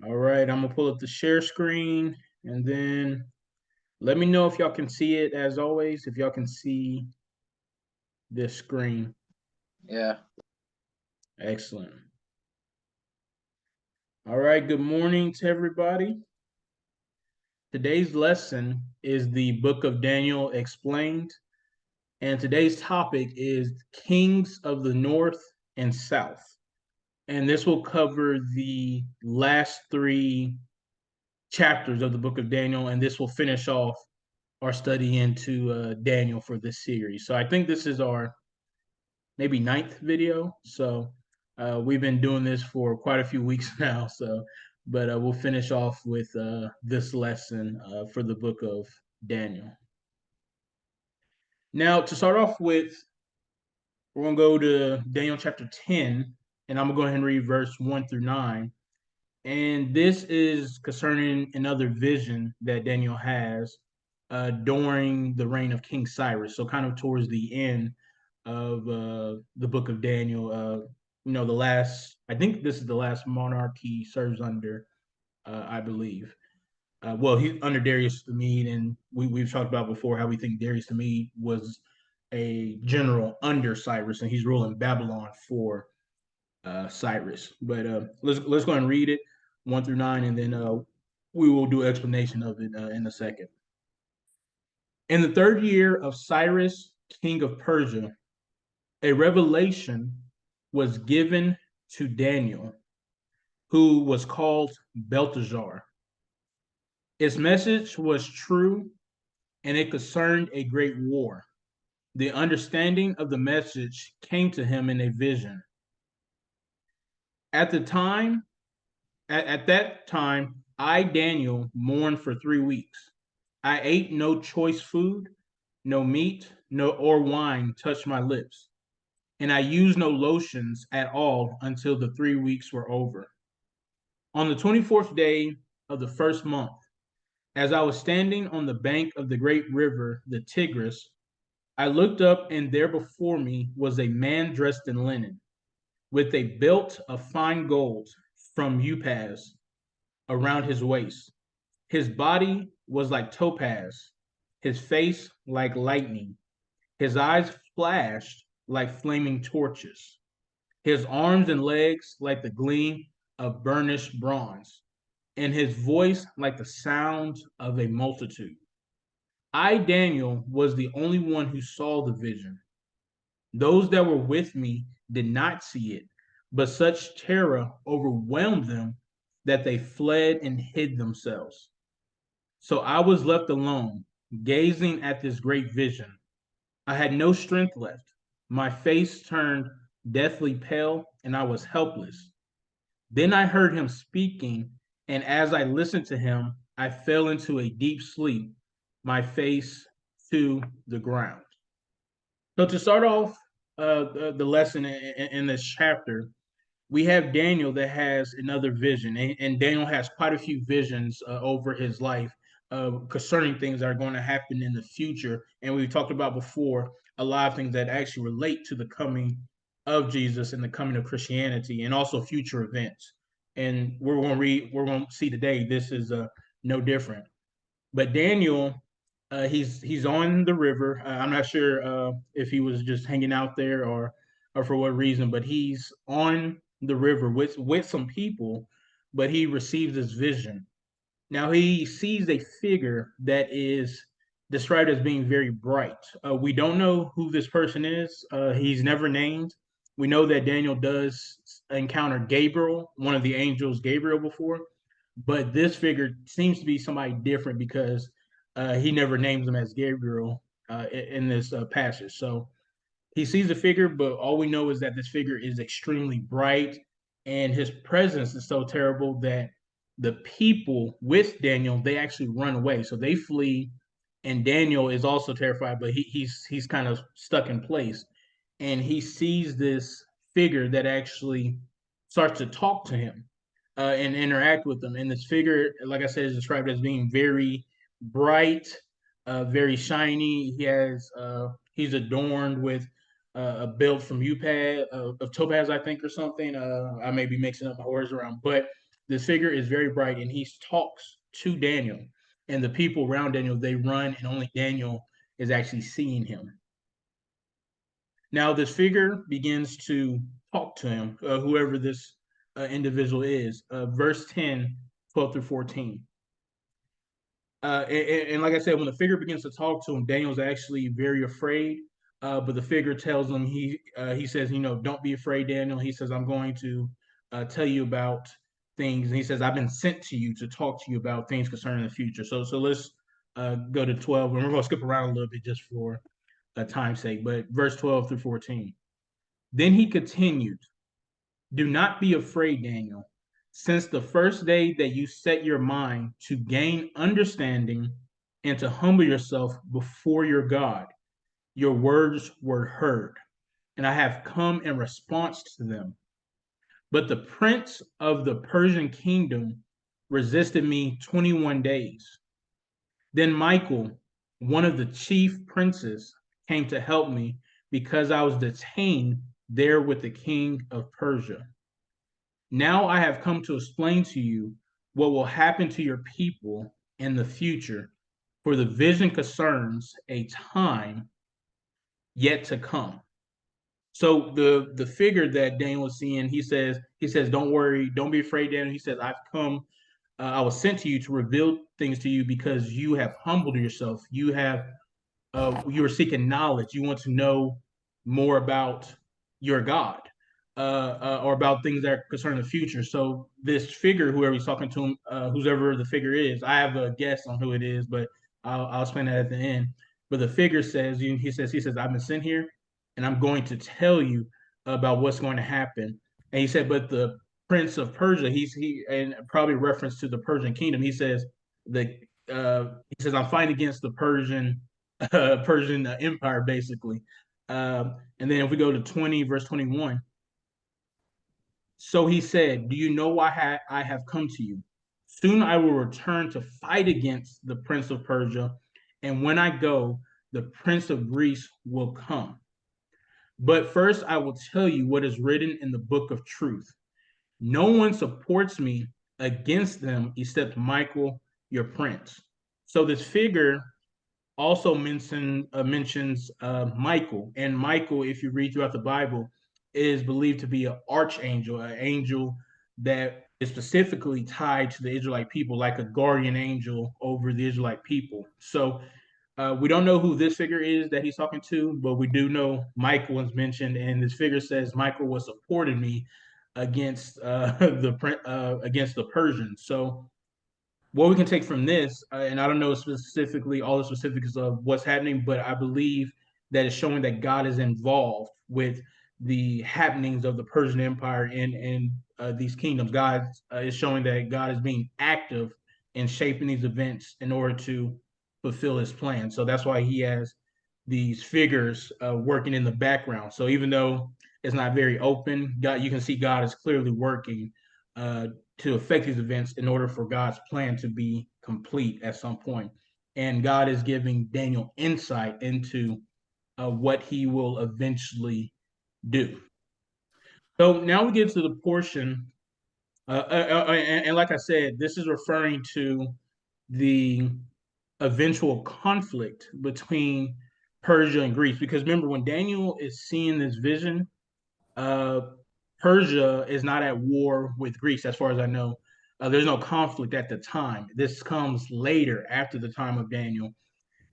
All right, I'm gonna pull up the share screen and then let me know if y'all can see it as always, if y'all can see this screen. Yeah. Excellent. All right, good morning to everybody. Today's lesson is the book of Daniel explained, and today's topic is Kings of the North and South. And this will cover the last three chapters of the book of Daniel, and this will finish off our study into Daniel for this series. So I think this is our maybe ninth video. So we've been doing this for quite a few weeks now. So, but we'll finish off with this lesson for the book of Daniel. Now, to start off with, we're going to go to Daniel chapter 10, and I'm going to go ahead and read verse 1 through 9. And this is concerning another vision that Daniel has during the reign of King Cyrus. So, kind of towards the end of the book of Daniel. The last, I think this is the last monarch he serves under, I believe. Well, he's under Darius the Mede, and we've talked about before how we think Darius the Mede was a general under Cyrus, and he's ruling Babylon for Cyrus. But let's go and read it 1 through 9, and then we will do an explanation of it in a second. In the third year of Cyrus, king of Persia, a revelation was given to Daniel, who was called Belteshazzar. Its message was true, and it concerned a great war. The understanding of the message came to him in a vision. At the time, at that time, I, Daniel, mourned for 3 weeks. I ate no choice food, no meat, no or wine touched my lips, and I used no lotions at all until the 3 weeks were over. On the 24th day of the first month, as I was standing on the bank of the great river, the Tigris, I looked up, and there before me was a man dressed in linen, with a belt of fine gold from Uphaz around his waist. His body was like topaz, his face like lightning, his eyes flashed like flaming torches, his arms and legs like the gleam of burnished bronze, and his voice like the sound of a multitude. I, Daniel, was the only one who saw the vision. Those that were with me did not see it, but such terror overwhelmed them that they fled and hid themselves. So I was left alone, gazing at this great vision. I had no strength left. My face turned deathly pale, and I was helpless. Then I heard him speaking, and as I listened to him, I fell into a deep sleep, my face to the ground. So, to start off the lesson in this chapter, we have Daniel that has another vision, and Daniel has quite a few visions over his life concerning things that are going to happen in the future. And we've talked about before a lot of things that actually relate to the coming of Jesus and the coming of Christianity, and also future events. And we're going to see today this is no different. But Daniel, he's on the river. I'm not sure if he was just hanging out there or for what reason, but he's on the river with some people. But he receives this vision. Now he sees a figure that is described as being very bright. We don't know who this person is. He's never named. We know that Daniel does encounter Gabriel, one of the angels, Gabriel, before, but this figure seems to be somebody different because he never names him as Gabriel in this passage. So he sees a figure, but all we know is that this figure is extremely bright, and his presence is so terrible that the people with Daniel they actually run away. So they flee, and Daniel is also terrified, but he's kind of stuck in place, and he sees this figure that actually starts to talk to him and interact with them. And this figure, like I said, is described as being very bright, very shiny. He's adorned with a belt from Upad of Topaz, I think, or something. I may be mixing up my words around, but This figure is very bright, and he talks to Daniel, and the people around Daniel, they run, and only Daniel is actually seeing him. Now, this figure begins to talk to him, whoever this individual is. Verse 10, 12 through 14. And like I said, when the figure begins to talk to him, Daniel's actually very afraid. But the figure tells him, he says, don't be afraid, Daniel. He says, I'm going to tell you about things. And he says, I've been sent to you to talk to you about things concerning the future. So let's go to 12, and we're going to skip around a little bit just for time's sake. But verse 12 through 14. Then he continued, do not be afraid, Daniel. Since the first day that you set your mind to gain understanding and to humble yourself before your God, your words were heard, and I have come in response to them. But the prince of the Persian kingdom resisted me 21 days. Then Michael, one of the chief princes, came to help me because I was detained there with the king of Persia. Now I have come to explain to you what will happen to your people in the future, for the vision concerns a time yet to come. So the figure that Daniel was seeing, he says, don't worry, don't be afraid, Daniel. He says, I've come, I was sent to you to reveal things to you because you have humbled yourself. You are seeking knowledge. You want to know more about your God, or about things that concern the future. So this figure, whoever he's talking to him, whoever the figure is, I have a guess on who it is, but I'll explain that at the end. But the figure says, he says, I've been sent here, and I'm going to tell you about what's going to happen. And he said, but the prince of Persia, and probably reference to the Persian kingdom. He says, I'm fighting against the Persian Empire, basically. And then if we go to 20, verse 21, so he said, do you know why I have come to you? Soon I will return to fight against the prince of Persia, and when I go, the prince of Greece will come. But first I will tell you what is written in the book of truth. No one supports me against them except Michael, your prince. So this figure also mentions Michael. And Michael, if you read throughout the Bible, is believed to be an archangel, an angel that is specifically tied to the Israelite people, like a guardian angel over the Israelite people. So we don't know who this figure is that he's talking to, but we do know Michael was mentioned, and this figure says Michael was supporting me against against the Persians. So what we can take from this, and I don't know specifically all the specifics of what's happening, but I believe that it's showing that God is involved with the happenings of the Persian Empire and these kingdoms. God is showing that God is being active in shaping these events in order to fulfill His plan. So that's why He has these figures working in the background. So even though it's not very open, God, you can see God is clearly working uh, to affect these events in order for God's plan to be complete at some point. And God is giving Daniel insight into what he will eventually do. So now we get to the portion, and like I said, this is referring to the eventual conflict between Persia and Greece. Because remember, when Daniel is seeing this vision, uh, Persia is not at war with Greece, as far as I know. There's no conflict at the time. This comes later, after the time of Daniel,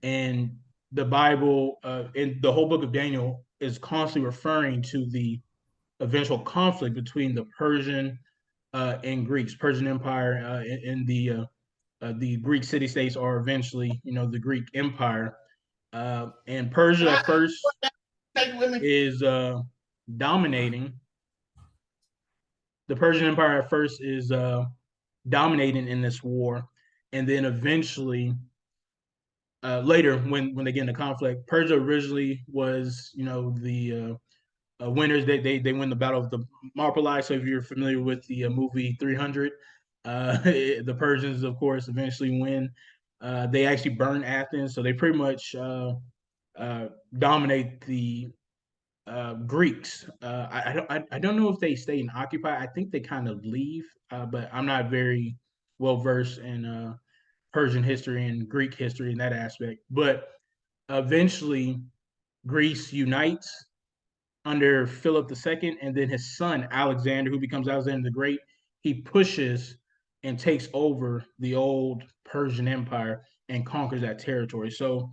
and the Bible, and the whole book of Daniel is constantly referring to the eventual conflict between the Persian and Greeks, Persian Empire, and the Greek city states, are eventually, the Greek Empire. And Persia at first is dominating. The Persian Empire at first is dominating in this war, and then eventually, later, when they get into conflict, Persia originally was, the winners. They win the Battle of the Marpoli. So if you're familiar with the movie 300, the Persians, of course, eventually win. They actually burn Athens, so they pretty much dominate Greeks. I don't know if they stay and occupy. I think they kind of leave, but I'm not very well versed in Persian history and Greek history in that aspect. But eventually, Greece unites under Philip II, and then his son Alexander, who becomes Alexander the Great, he pushes and takes over the old Persian Empire and conquers that territory. So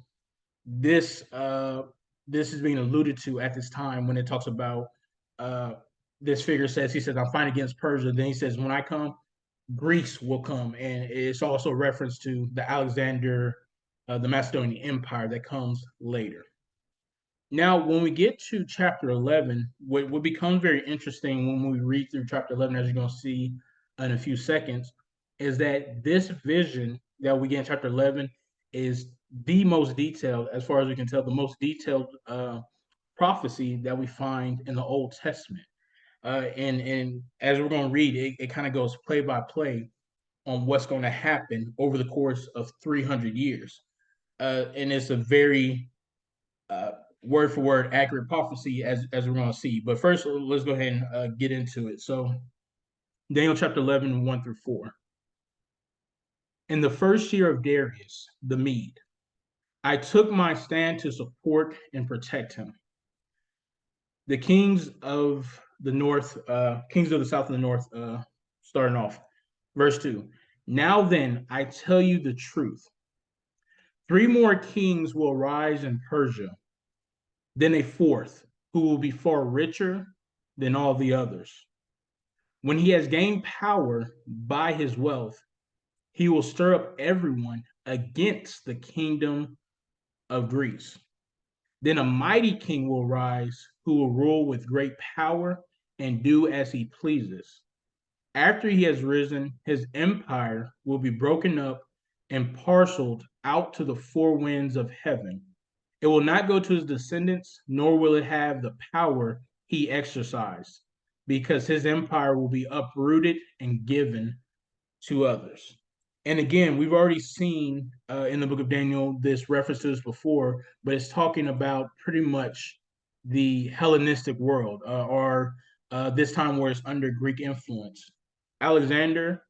this this is being alluded to at this time when it talks about uh, this figure says he says I'm fighting against Persia. Then he says when I come, Greece will come, and it's also a reference to the Alexander, the Macedonian Empire that comes later. Now, when we get to chapter 11, what becomes very interesting when we read through chapter 11, as you're going to see in a few seconds, is that this vision that we get in chapter 11 is the most detailed, as far as we can tell, the most detailed prophecy that we find in the Old Testament. And as we're going to read, it kind of goes play by play on what's going to happen over the course of 300 years. And it's a very uh, word for word accurate prophecy as we're going to see. But first, let's go ahead and get into it. So, Daniel chapter 11, 1 through 4. In the first year of Darius the Mede, I took my stand to support and protect him. The kings of the north, kings of the south and the north, starting off. Verse 2. Now then, I tell you the truth. Three more kings will rise in Persia, then a fourth, who will be far richer than all the others. When he has gained power by his wealth, he will stir up everyone against the kingdom of Greece. Then a mighty king will rise who will rule with great power and do as he pleases. After he has risen, his empire will be broken up and parceled out to the four winds of heaven. It will not go to his descendants, nor will it have the power he exercised, because his empire will be uprooted and given to others. And again, we've already seen in the book of Daniel this reference to this before, but it's talking about pretty much the Hellenistic world, or this time where it's under Greek influence. Alexander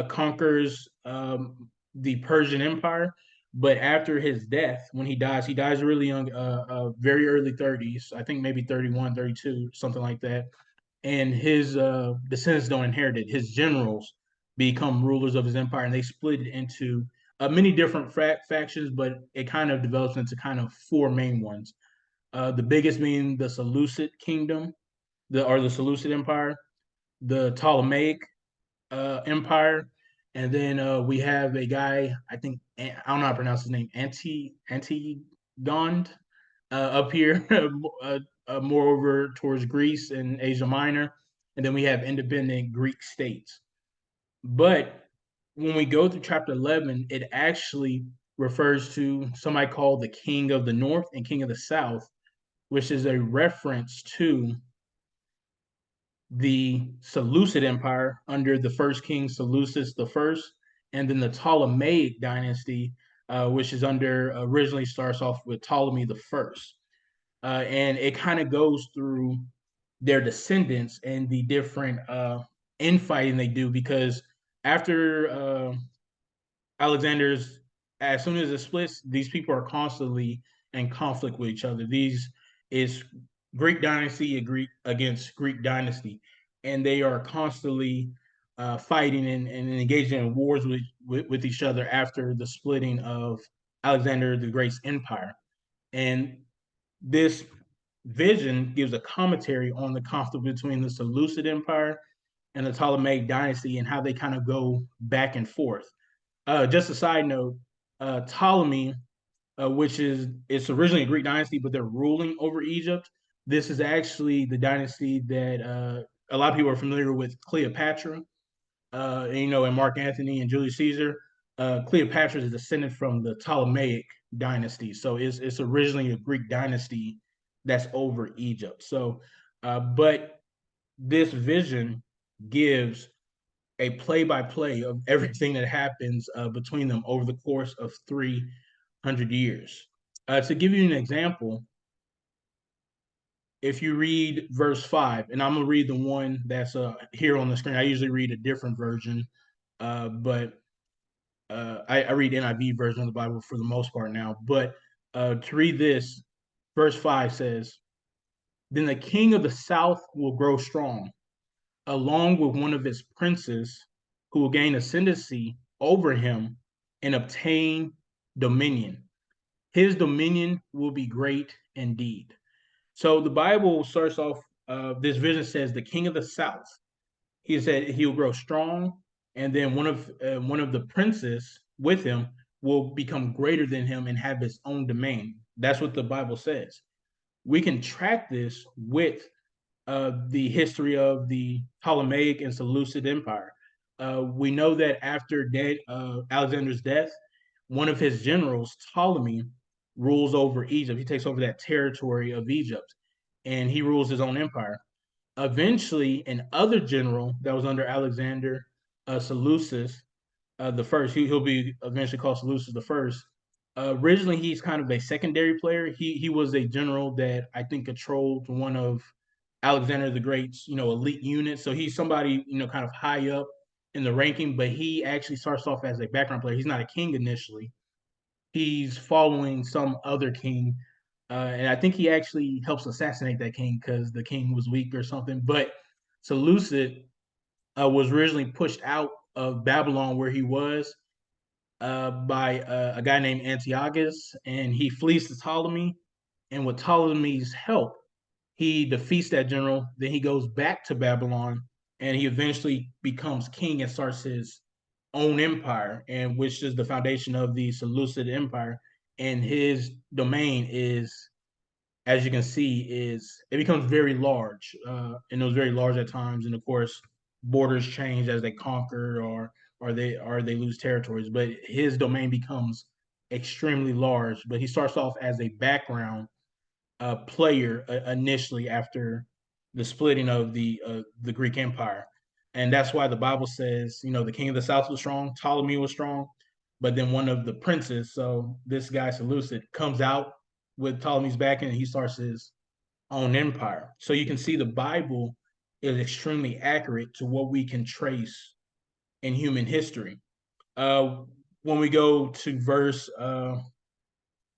conquers the Persian Empire, but after his death, when he dies really young, very early 30s, I think maybe 31, 32, something like that. And his descendants don't inherit it. His generals become rulers of his empire, and they split it into many different factions, but it kind of develops into kind of four main ones. The biggest being the Seleucid kingdom, the Seleucid Empire, the Ptolemaic Empire, and then we have a guy, I think I don't know how to pronounce his name, Antigond, up here, more over towards Greece and Asia Minor, and then we have independent Greek states. But when we go through chapter 11, it actually refers to somebody called the King of the North and King of the South, which is a reference to the Seleucid Empire under the first king Seleucus the First, and then the Ptolemaic dynasty, which is under originally starts off with Ptolemy the First, and it kind of goes through their descendants and the different infighting they do because after Alexander's, as soon as it splits, these people are constantly in conflict with each other. These is Greek dynasty against Greek dynasty, and they are constantly fighting and engaging in wars with each other after the splitting of Alexander the Great's empire. And this vision gives a commentary on the conflict between the Seleucid Empire and the Ptolemaic dynasty and how they kind of go back and forth. Just a side note, Ptolemy, which is it's originally a Greek dynasty, but they're ruling over Egypt. This is actually the dynasty that a lot of people are familiar with Cleopatra, and Mark Antony and Julius Caesar. Cleopatra is descended from the Ptolemaic dynasty, so it's originally a Greek dynasty that's over Egypt. So, but this vision gives a play-by-play of everything that happens between them over the course of 300 years. To give you an example, if you read verse 5, and I'm gonna read the one that's here on the screen. I usually read a different version, but I read NIV version of the Bible for the most part now. But to read this, verse 5 says, "Then the king of the south will grow strong, along with one of his princes, who will gain ascendancy over him and obtain dominion. His dominion will be great indeed." So the Bible starts off. This vision says the king of the south. He said he'll grow strong, and then one of the princes with him will become greater than him and have his own domain. That's what the Bible says. We can track this with the history of the Ptolemaic and Seleucid Empire. We know that after Alexander's death, one of his generals, Ptolemy, rules over Egypt. He takes over that territory of Egypt, and he rules his own empire. Eventually, an other general that was under Alexander, Seleucus the first, he'll be eventually called Seleucus the first. Originally, he's kind of a secondary player. He was a general that I think controlled one of Alexander the Great's elite units. So he's somebody kind of high up in the ranking, but he actually starts off as a background player. He's not a king initially. He's following some other king, and I think he actually helps assassinate that king because the king was weak or something. But Seleucid was originally pushed out of Babylon where he was by a guy named Antiochus, and he flees to Ptolemy. And with Ptolemy's help, he defeats that general. Then he goes back to Babylon, and he eventually becomes king and starts his own empire, and which is the foundation of the Seleucid Empire. And his domain is, as you can see, is it becomes very large, and it was very large at times. And of course, borders change as they conquer or they lose territories. But his domain becomes extremely large. But he starts off as a background player initially after the splitting of the Greek Empire, and that's why the Bible says the king of the south was strong, Ptolemy was strong, but then one of the princes, so this guy Seleucid, comes out with Ptolemy's backing and he starts his own empire. So you can see the Bible is extremely accurate to what we can trace in human history. Uh, when we go to verse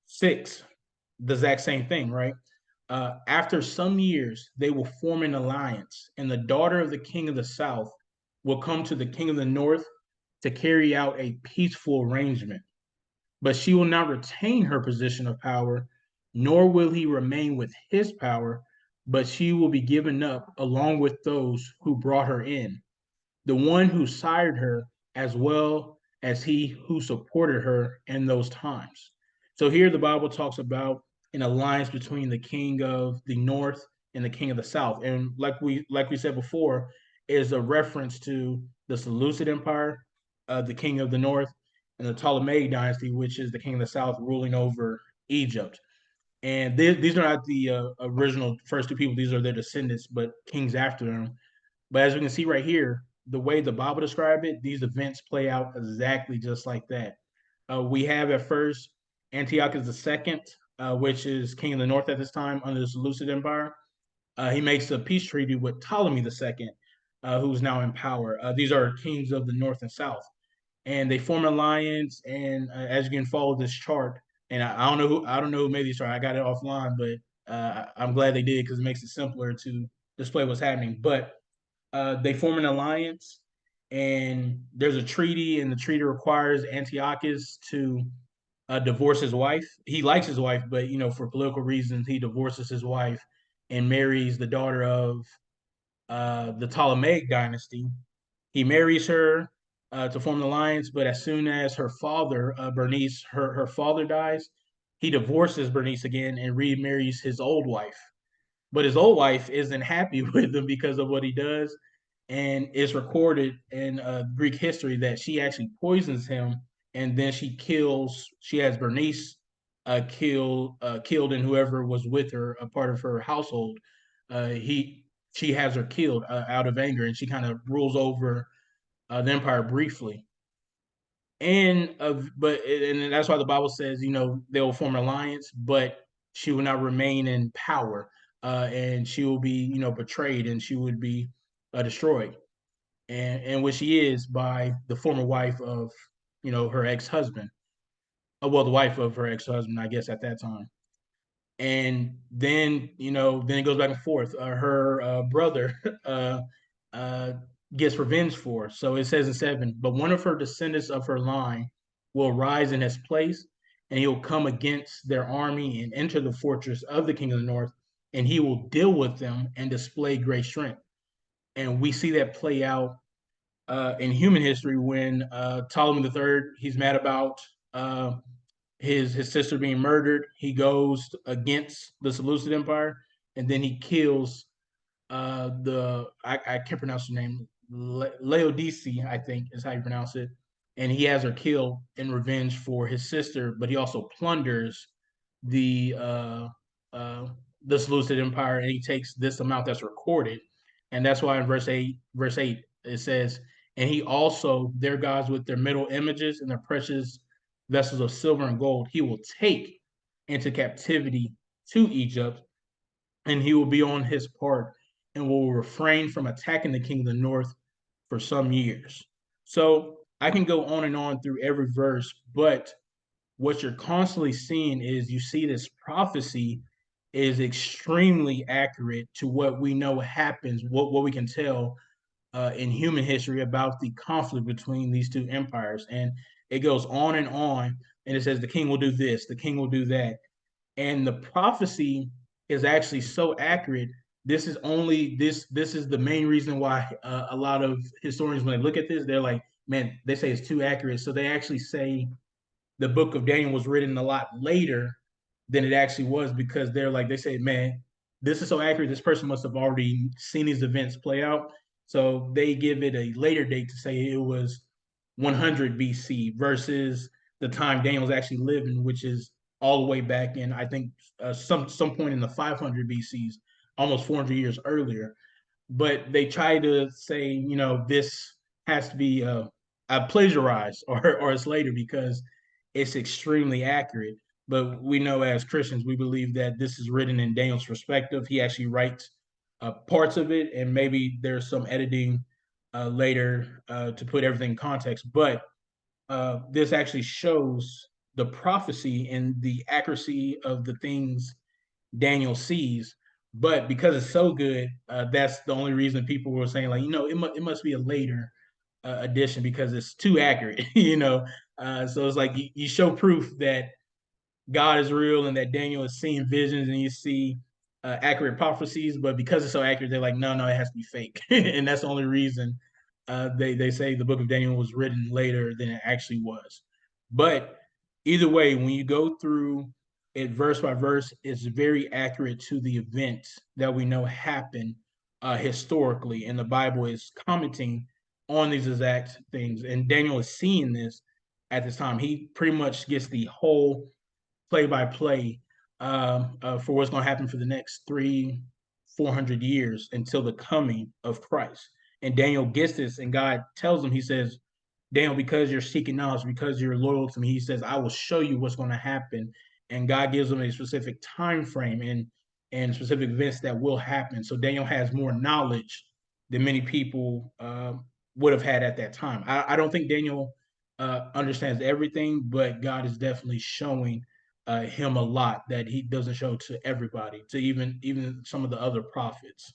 6, the exact same thing, right? After some years, they will form an alliance, and the daughter of the king of the south will come to the king of the north to carry out a peaceful arrangement. But she will not retain her position of power, nor will he remain with his power, but she will be given up along with those who brought her in, the one who sired her, as well as he who supported her in those times. So here the Bible talks about an alliance between the king of the north and the king of the south. And like we said before, is a reference to the Seleucid Empire, the king of the north, and the Ptolemaic dynasty, which is the king of the south ruling over Egypt. And these are not the original first two people; these are their descendants, but kings after them. But as we can see right here, the way the Bible described it, these events play out exactly just like that. We have at first Antiochus II, which is king of the north at this time under the Seleucid Empire. He makes a peace treaty with Ptolemy II, who's now in power. These are kings of the north and south, and they form an alliance. And as you can follow this chart, and I don't know who made these chart. I got it offline, but I'm glad they did because it makes it simpler to display what's happening. But they form an alliance, and there's a treaty, and the treaty requires Antiochus to divorce his wife. He likes his wife, but for political reasons, he divorces his wife and marries the daughter of the Ptolemaic dynasty. He marries her to form the alliance, but as soon as her father, Bernice, her father dies, he divorces Bernice again and remarries his old wife. But his old wife isn't happy with him because of what he does, and it's recorded in Greek history that she actually poisons him, and then She has Bernice killed, and whoever was with her, a part of her household. He She has her killed out of anger, and she kind of rules over the empire briefly. And that's why the Bible says, they will form an alliance, but she will not remain in power. and she will be, betrayed, and she would be destroyed, and which she is by the former wife of, her ex husband. Well, the wife of her ex husband, I guess, at that time. And then, then it goes back and forth. Her brother uh, uh, gets revenge for her. So it says in 7, but one of her descendants of her line will rise in his place, and he will come against their army and enter the fortress of the king of the north, and he will deal with them and display great strength. And we see that play out in human history when Ptolemy the Third, he's mad about uh, his sister being murdered. He goes against the Seleucid Empire, and then he kills the I can't pronounce her name, Laodice, I think is how you pronounce it, and he has her killed in revenge for his sister. But he also plunders the uh, uh, the Seleucid Empire, and he takes this amount that's recorded, and that's why in verse 8 it says, and he also their gods with their middle images and their precious vessels of silver and gold he will take into captivity to Egypt, and he will be on his part and will refrain from attacking the king of the north for some years. So I can go on and on through every verse, but what you're constantly seeing is you see this prophecy is extremely accurate to what we know happens, what we can tell in human history about the conflict between these two empires. And it goes on, and it says the king will do this, the king will do that, and the prophecy is actually so accurate. This is the main reason why a lot of historians, when they look at this, they're like, man, they say it's too accurate, so they actually say the book of Daniel was written a lot later than it actually was, because they say, man, this is so accurate, this person must have already seen these events play out, so they give it a later date to say it was 100 BC versus the time Daniel's actually living, which is all the way back in, I think, some point in the 500 BCs, almost 400 years earlier. But they try to say, this has to be plagiarized, or it's later, because it's extremely accurate. But we know as Christians, we believe that this is written in Daniel's perspective. He actually writes parts of it, and maybe there's some editing later to put everything in context. But this actually shows the prophecy and the accuracy of the things Daniel sees. But because it's so good, that's the only reason people were saying, like, it must be a later edition because it's too accurate, So it's like you show proof that God is real and that Daniel is seeing visions, and you see accurate prophecies, but because it's so accurate, they're like, no, it has to be fake, and that's the only reason they say the book of Daniel was written later than it actually was. But either way, when you go through it verse by verse, it's very accurate to the events that we know happen historically, and the Bible is commenting on these exact things. And Daniel is seeing this at this time. He pretty much gets the whole play by play for what's going to happen for the next 400 years until the coming of Christ. And Daniel gets this, and God tells him, he says, Daniel, because you're seeking knowledge, because you're loyal to me, he says, I will show you what's going to happen. And God gives him a specific time frame and specific events that will happen. So Daniel has more knowledge than many people would have had at that time. I don't think Daniel understands everything, but God is definitely showing him a lot that he doesn't show to everybody, to even some of the other prophets.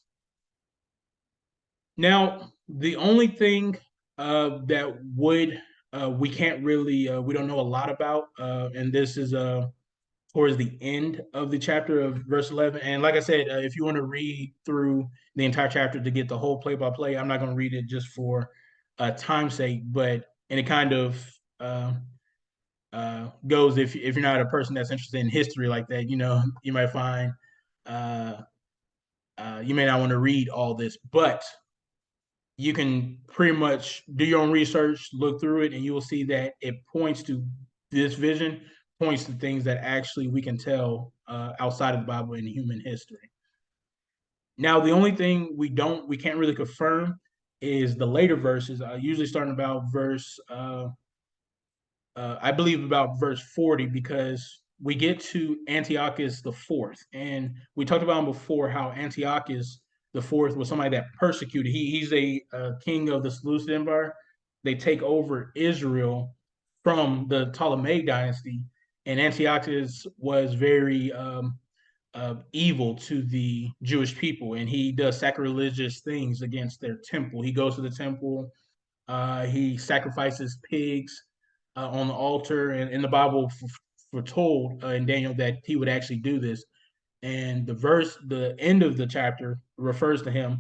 Now, the only thing that would we can't really we don't know a lot about, and this is towards the end of the chapter of verse 11. And like I said, if you want to read through the entire chapter to get the whole play by play, I'm not going to read it just for time's sake, but and it kind of goes, if you're not a person that's interested in history like that, you might find uh, you may not want to read all this, but you can pretty much do your own research, look through it, and you will see that it points to this vision, points to things that actually we can tell outside of the Bible in human history. Now, the only thing we can't really confirm is the later verses, usually starting about verse I believe about verse 40, because we get to Antiochus the Fourth, and we talked about him before. How Antiochus the Fourth was somebody that persecuted. He's a king of the Seleucid Empire. They take over Israel from the Ptolemaic dynasty, and Antiochus was very evil to the Jewish people, and he does sacrilegious things against their temple. He goes to the temple, he sacrifices pigs on the altar, and in the Bible foretold in Daniel that he would actually do this. And the end of the chapter refers to him.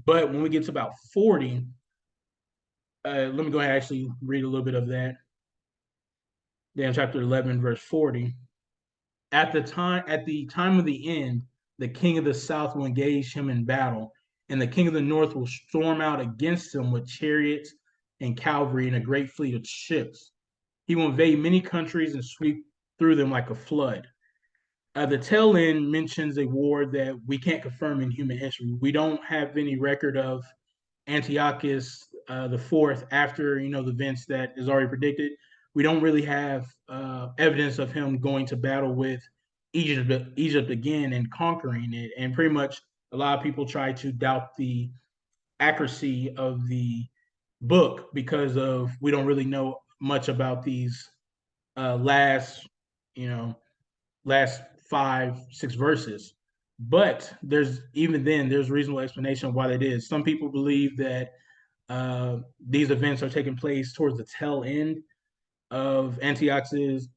But when we get to about 40, let me go ahead and actually read a little bit of that. Daniel chapter 11, verse 40. At the time of the end, the king of the south will engage him in battle, and the king of the north will storm out against him with chariots and cavalry and a great fleet of ships. He will invade many countries and sweep through them like a flood. The tail end mentions a war that we can't confirm in human history. We don't have any record of Antiochus the Fourth after the events that is already predicted. We don't really have evidence of him going to battle with Egypt again and conquering it. And pretty much a lot of people try to doubt the accuracy of the book because of we don't really know much about these last you know last 5-6 verses. But there's reasonable explanation why that is. Some people believe that these events are taking place towards the tail end of Antiochus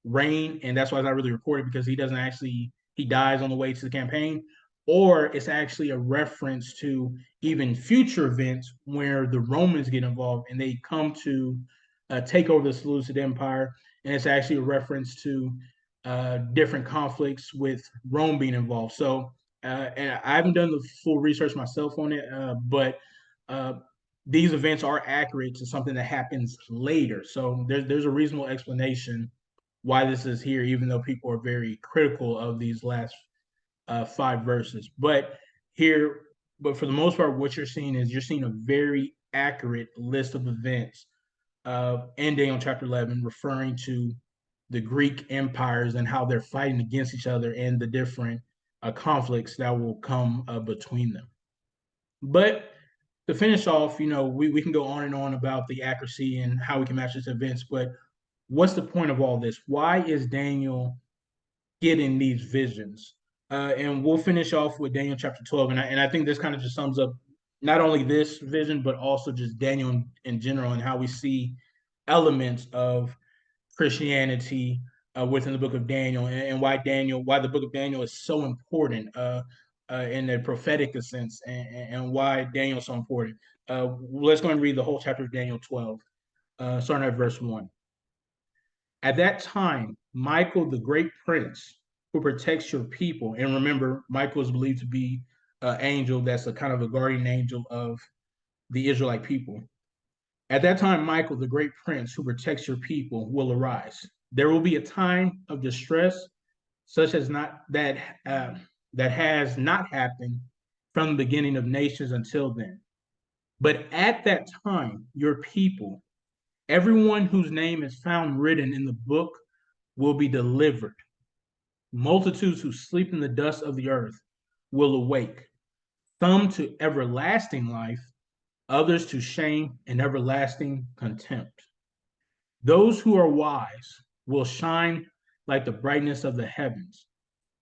reign, and that's why it's not really recorded, because he dies on the way to the campaign, or it's actually a reference to even future events where the Romans get involved and they come to take over the Seleucid Empire, and it's actually a reference to different conflicts with Rome being involved. So, and I haven't done the full research myself on it, but uh, these events are accurate to something that happens later. So there's a reasonable explanation why this is here, even though people are very critical of these last 5 verses. Here, but for the most part, what you're seeing is you're seeing a very accurate list of events in Daniel chapter 11, referring to the Greek empires and how they're fighting against each other and the different conflicts that will come between them. But to finish off, we can go on and on about the accuracy and how we can match these events, but what's the point of all this? Why is Daniel getting these visions? And we'll finish off with Daniel chapter 12. And I think this kind of just sums up not only this vision, but also just Daniel in general and how we see elements of Christianity within the book of Daniel, and why the book of Daniel is so important in the prophetic sense, and why Daniel is so important. Let's go and read the whole chapter of Daniel 12, starting at verse 1. At that time, Michael, the great prince who protects your people, and remember, Michael is believed to be an angel that's a kind of a guardian angel of the Israelite people. At that time, Michael, the great prince who protects your people, will arise. There will be a time of distress, such as not that that has not happened from the beginning of nations until then. But at that time, your people, everyone whose name is found written in the book, will be delivered. Multitudes who sleep in the dust of the earth will awake, some to everlasting life, others to shame and everlasting contempt. Those who are wise will shine like the brightness of the heavens,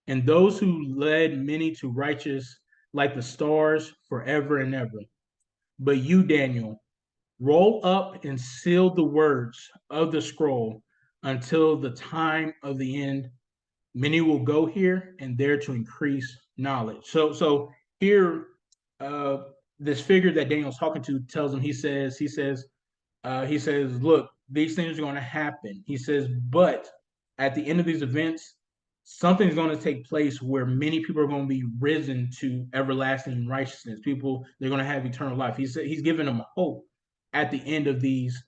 and those who led many to righteous like the stars forever and ever. But you, Daniel, roll up and seal the words of the scroll until the time of the end. Many will go here and there to increase knowledge. So here, uh, this figure that Daniel's talking to tells him. He says, look, these things are going to happen. He says, but at the end of these events, something's going to take place where many people are going to be risen to everlasting righteousness. People, they're going to have eternal life. He's giving them hope at the end of these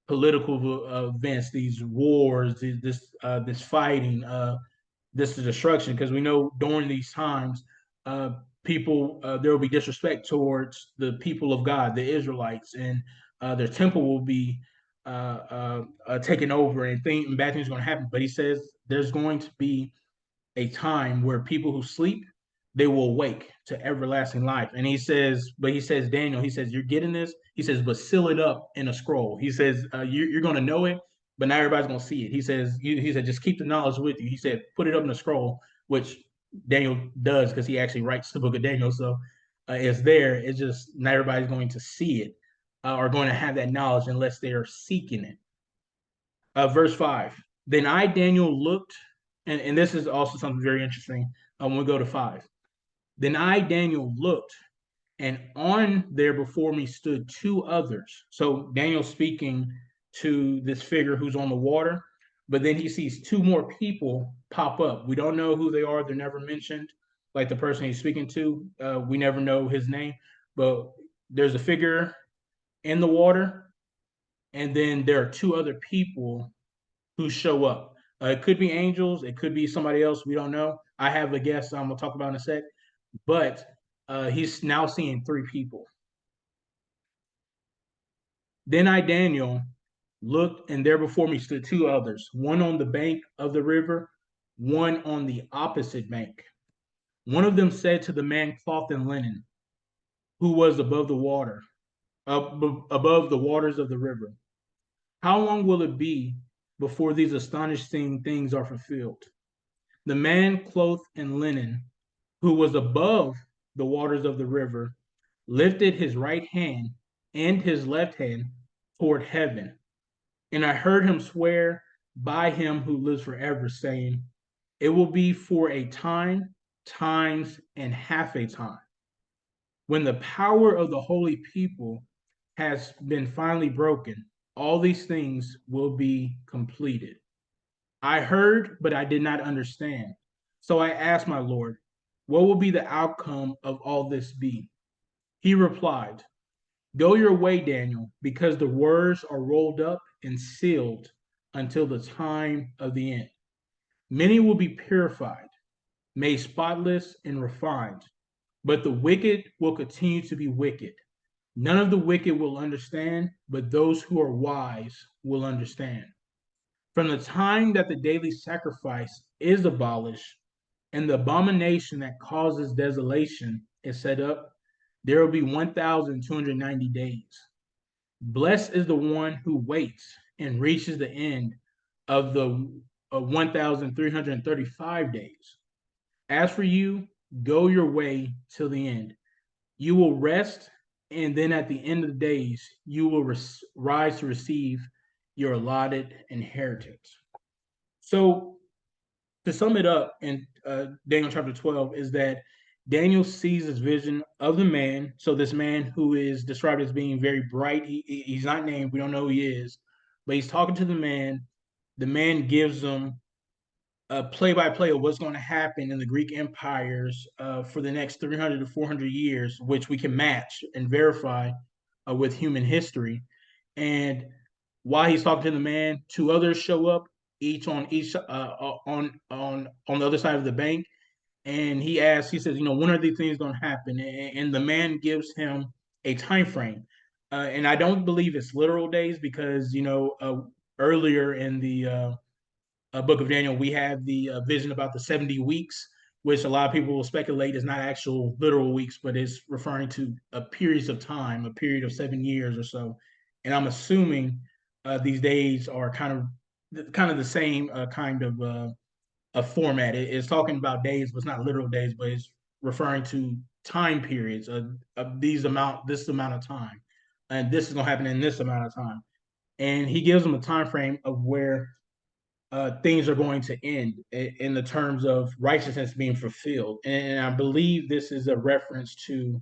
political events, these wars, this fighting, this destruction. Because we know during these times, there will be disrespect towards the people of God, the Israelites, and their temple will be taking over and bad things are going to happen. But he says there's going to be a time where people who sleep, they will wake to everlasting life. And he says, Daniel, he says, you're getting this. He says, but seal it up in a scroll. He says, you're going to know it, but not everybody's going to see it. He said, just keep the knowledge with you. He said, put it up in a scroll, which Daniel does because he actually writes the book of Daniel. So it's there. It's just not everybody's going to see it or going to have that knowledge unless they are seeking it. Verse 5. Then I, Daniel, looked, and this is also something very interesting when we go to 5. Then I, Daniel, looked, and on there before me stood two others. So Daniel speaking to this figure who's on the water, but then he sees two more people pop up. We don't know who they are. They're never mentioned. Like the person he's speaking to, we never know his name, but there's a figure in the water, and then there are two other people who show up. It could be angels, it could be somebody else. We don't know. I have a guess I'm gonna talk about in a sec, but he's now seeing three people. Then I, Daniel, looked, and there before me stood two others, one on the bank of the river, one on the opposite bank. One of them said to the man clothed in linen, who was above the water, above the waters of the river, how long will it be before these astonishing things are fulfilled? The man clothed in linen, who was above the waters of the river, lifted his right hand and his left hand toward heaven. And I heard him swear by him who lives forever, saying, it will be for a time, times, and half a time. When the power of the holy people has been finally broken, all these things will be completed. I heard, but I did not understand. So I asked my Lord, what will be the outcome of all this be? He replied, go your way, Daniel, because the words are rolled up and sealed until the time of the end. Many will be purified, made spotless and refined, but the wicked will continue to be wicked. None of the wicked will understand, but those who are wise will understand. From the time that the daily sacrifice is abolished and the abomination that causes desolation is set up, there will be 1,290 days. Blessed is the one who waits and reaches the end of the 1,335 days. As for you, go your way till the end. You will rest, and then at the end of the days, you will rise to receive your allotted inheritance. So, to sum it up in Daniel chapter 12, is that Daniel sees this vision of the man. So, this man who is described as being very bright, he's not named, we don't know who he is, but he's talking to the man. The man gives him a play-by-play of what's going to happen in the Greek empires for the next 300 to 400 years, which we can match and verify with human history. And while he's talking to the man, two others show up, each on the other side of the bank, and he asks, he says, when are these things going to happen? And the man gives him a time frame, and I don't believe it's literal days because earlier in the book of Daniel, we have the vision about the 70 weeks, which a lot of people will speculate is not actual literal weeks, but is referring to a periods of time, a period of 7 years or so. And I'm assuming these days are kind of the same kind of a format. It's talking about days, but it's not literal days, but it's referring to time periods of this amount of time, and this is going to happen in this amount of time. And he gives them a time frame of where things are going to end in the terms of righteousness being fulfilled. And I believe this is a reference to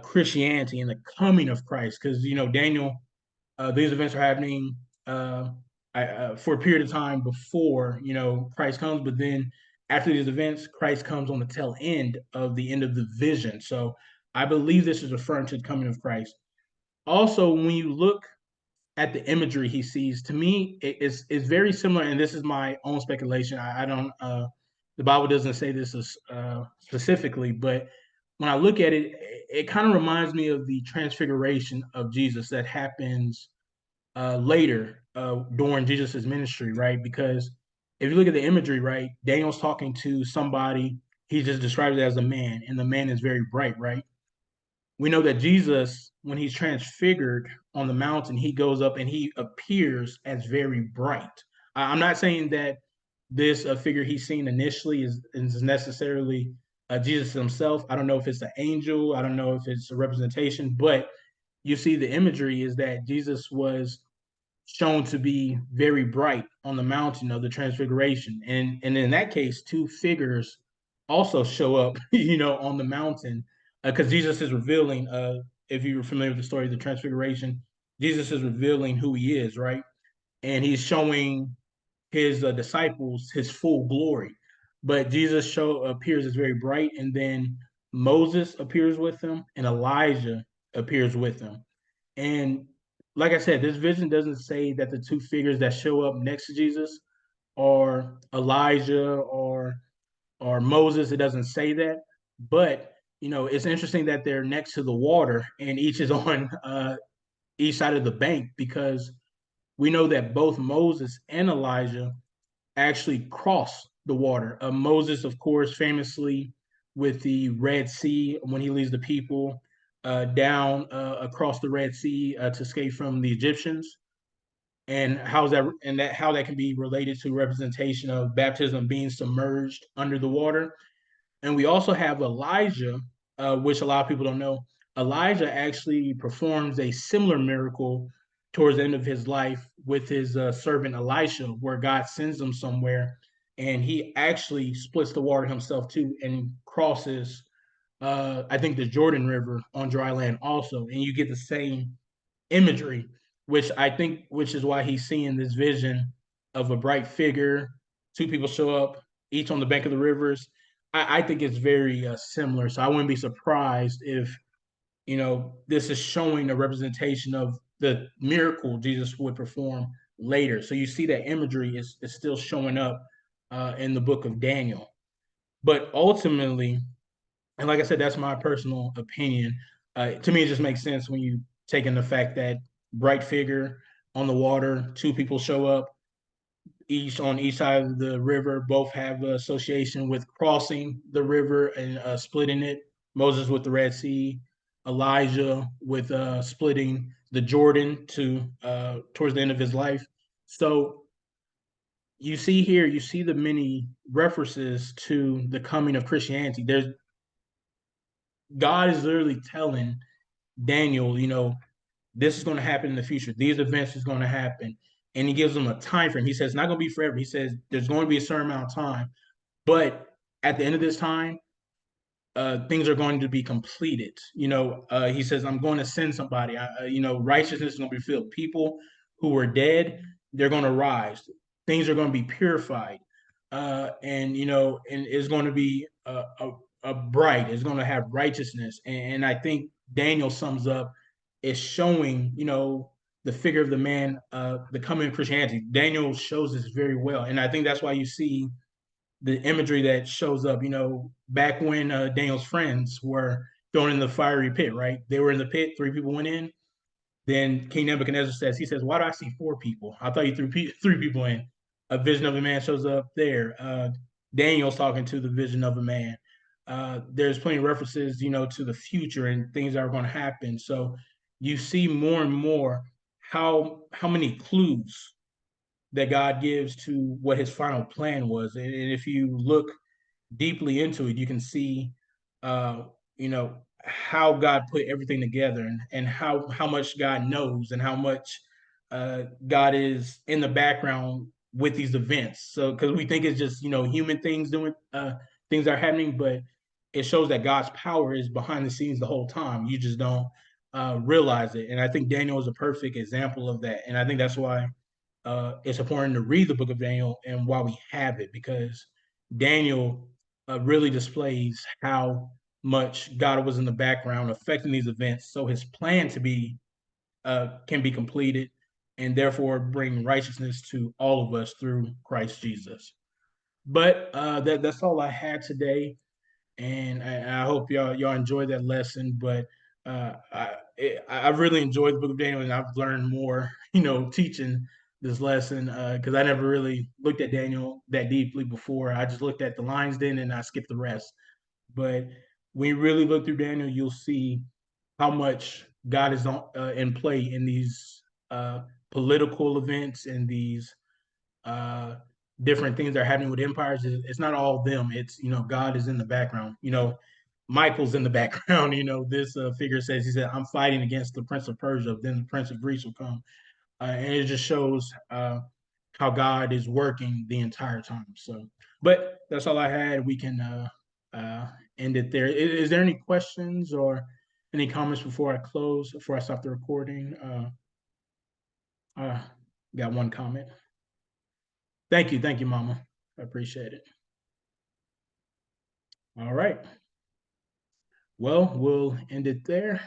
Christianity and the coming of Christ, because Daniel, these events are happening for a period of time before Christ comes, but then after these events, Christ comes on the tail end of the vision. So I believe this is referring to the coming of Christ. Also, when you look at the imagery he sees, to me, it's very similar. And this is my own speculation. I don't. The Bible doesn't say this specifically, but when I look at it, it kind of reminds me of the transfiguration of Jesus that happens later during Jesus's ministry, right? Because if you look at the imagery, right, Daniel's talking to somebody. He just describes it as a man, and the man is very bright, right? We know that Jesus, when he's transfigured on the mountain, he goes up and he appears as very bright. I'm not saying that this figure he's seen initially is necessarily Jesus himself. I don't know if it's an angel. I don't know if it's a representation, but you see the imagery is that Jesus was shown to be very bright on the mountain of the transfiguration, and in that case two figures also show up on the mountain, because Jesus is revealing, if you're familiar with the story of the transfiguration, Jesus is revealing who he is, right? And he's showing his disciples his full glory. But Jesus appears as very bright, and then Moses appears with him and Elijah appears with him. And like I said, this vision doesn't say that the two figures that show up next to Jesus are Elijah or Moses. It doesn't say that, but it's interesting that they're next to the water and each is on each side of the bank, because we know that both Moses and Elijah actually cross the water. Moses, of course, famously with the Red Sea when he leads the people down across the Red Sea to escape from the Egyptians, and how that can be related to representation of baptism being submerged under the water. And we also have Elijah, which a lot of people don't know. Elijah actually performs a similar miracle towards the end of his life with his servant Elisha, where God sends him somewhere, and he actually splits the water himself too and crosses, I think, the Jordan River on dry land also, and you get the same imagery, which is why he's seeing this vision of a bright figure. Two people show up, each on the bank of the rivers. I think it's very similar. So I wouldn't be surprised if this is showing a representation of the miracle Jesus would perform later. So you see that imagery is still showing up in the book of Daniel. But ultimately, and like I said, that's my personal opinion. To me, it just makes sense when you take in the fact that bright figure on the water, two people show up, each on each side of the river, both have association with crossing the river and splitting it. Moses with the Red Sea, Elijah with splitting the Jordan to towards the end of his life. So you see the many references to the coming of Christianity. There's God is literally telling Daniel, this is going to happen in the future. These events is going to happen. And he gives them a time frame. He says it's not going to be forever. He says there's going to be a certain amount of time. But at the end of this time, things are going to be completed. He says, I'm going to send somebody. Righteousness is going to be filled. People who were dead, they're going to rise. Things are going to be purified. And it's going to be a bright, it's going to have righteousness. And I think Daniel sums up, is showing, the figure of the man, the coming of Christianity. Daniel shows this very well. And I think that's why you see the imagery that shows up, back when Daniel's friends were thrown in the fiery pit, right? They were in the pit, three people went in. Then King Nebuchadnezzar says, why do I see four people? I thought you threw three people in. A vision of a man shows up there. Daniel's talking to the vision of a man. There's plenty of references, to the future and things that are going to happen. So you see more and more how many clues that God gives to what his final plan was. And if you look deeply into it, you can see, how God put everything together, and how much God knows, and how much God is in the background with these events. So, because we think it's just, human things doing things are happening, but it shows that God's power is behind the scenes the whole time. You just don't realize it. And I think Daniel is a perfect example of that. And I think that's why it's important to read the book of Daniel and why we have it, because Daniel really displays how much God was in the background affecting these events, so his plan to be can be completed, and therefore bring righteousness to all of us through Christ Jesus. But that's all I had today, and I hope y'all enjoyed that lesson. But I've really enjoyed the Book of Daniel, and I've learned more, teaching this lesson because I never really looked at Daniel that deeply before. I just looked at the lines then, and I skipped the rest. But when you really look through Daniel, you'll see how much God is in play in these uh, political events and these uh, different things that are happening with empires. It's not all them. It's God is in the background. Michael's in the background. This figure says he said, "I'm fighting against the Prince of Persia." Then the Prince of Greece will come, and it just shows how God is working the entire time. So, but that's all I had. We can uh, end it there. Is there any questions or any comments before I close? Before I stop the recording? Uh, got one comment. Thank you, Mama. I appreciate it. All right. Well, we'll end it there.